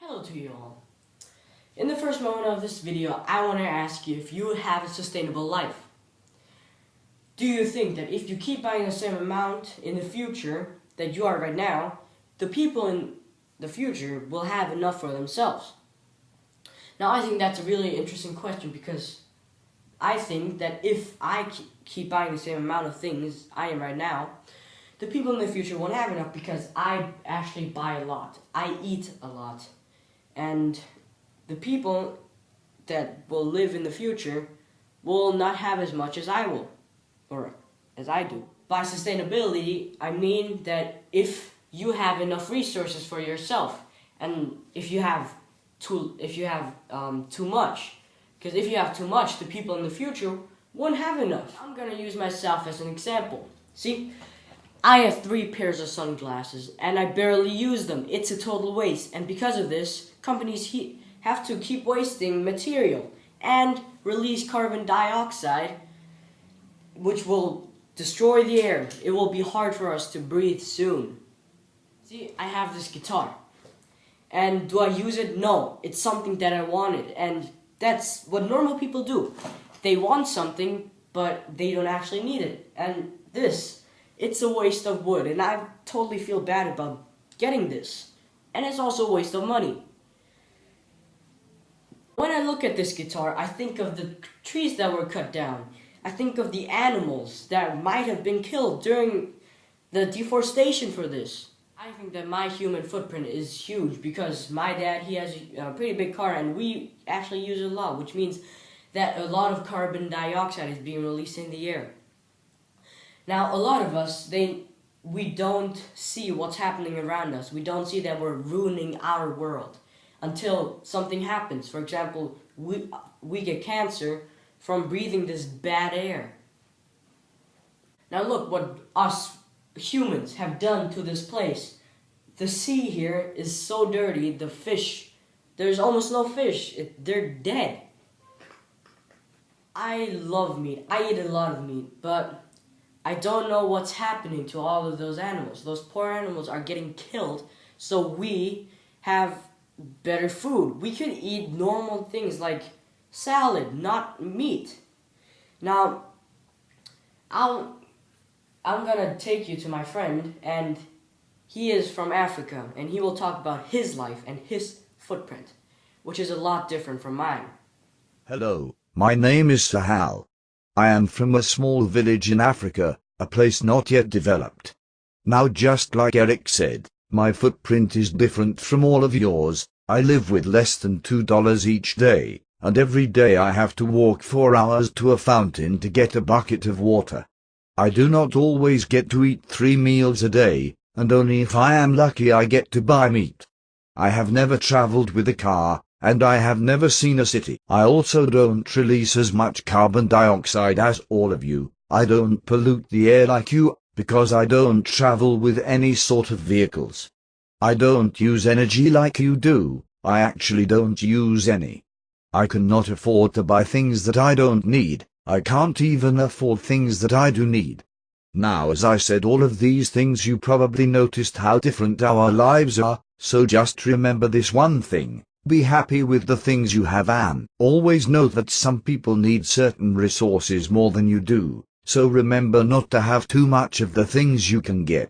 Hello to you all. In the first moment of this video, I want to ask you if you have a sustainable life. Do you think that if you keep buying the same amount in the future that you are right now, the people in the future will have enough for themselves? Now, I think that's a really interesting question because I think that if I keep buying the same amount of things I am right now, the people in the future won't have enough because I actually buy a lot. I eat a lot. And the people that will live in the future will not have as much as I will, or as I do. By sustainability, I mean that if you have enough resources for yourself, and if you have too much, because if you have too much, the people in the future won't have enough. I'm gonna use myself as an example. See, I have 3 pairs of sunglasses, and I barely use them. It's a total waste, and because of this, companies have to keep wasting material and release carbon dioxide, which will destroy the air. It will be hard for us to breathe soon. See, I have this guitar, and do I use it? No, it's something that I wanted, and that's what normal people do. They want something, but they don't actually need it, and it's a waste of wood, and I totally feel bad about getting this. And it's also a waste of money. When I look at this guitar, I think of the trees that were cut down. I think of the animals that might have been killed during the deforestation for this. I think that my human footprint is huge because my dad, he has a pretty big car and we actually use it a lot, which means that a lot of carbon dioxide is being released in the air. Now, a lot of us, we don't see what's happening around us. We don't see that we're ruining our world until something happens. For example, we get cancer from breathing this bad air. Now look what us humans have done to this place. The sea here is so dirty, the fish, there's almost no fish. They're dead. I love meat. I eat a lot of meat, but I don't know what's happening to all of those animals. Those poor animals are getting killed, so we have better food. We could eat normal things like salad, not meat. Now, I'm gonna take you to my friend, and he is from Africa, and he will talk about his life and his footprint, which is a lot different from mine. Hello, my name is Sahal. I am from a small village in Africa, a place not yet developed. Now, just like Eric said, my footprint is different from all of yours. I live with less than $2 each day, and every day I have to walk 4 hours to a fountain to get a bucket of water. I do not always get to eat 3 meals a day, and only if I am lucky I get to buy meat. I have never traveled with a car, and I have never seen a city. I also don't release as much carbon dioxide as all of you. I don't pollute the air like you, because I don't travel with any sort of vehicles. I don't use energy like you do. I actually don't use any. I cannot afford to buy things that I don't need. I can't even afford things that I do need. Now, as I said all of these things, you probably noticed how different our lives are, so just remember this one thing. Be happy with the things you have, and always know that some people need certain resources more than you do, so remember not to have too much of the things you can get.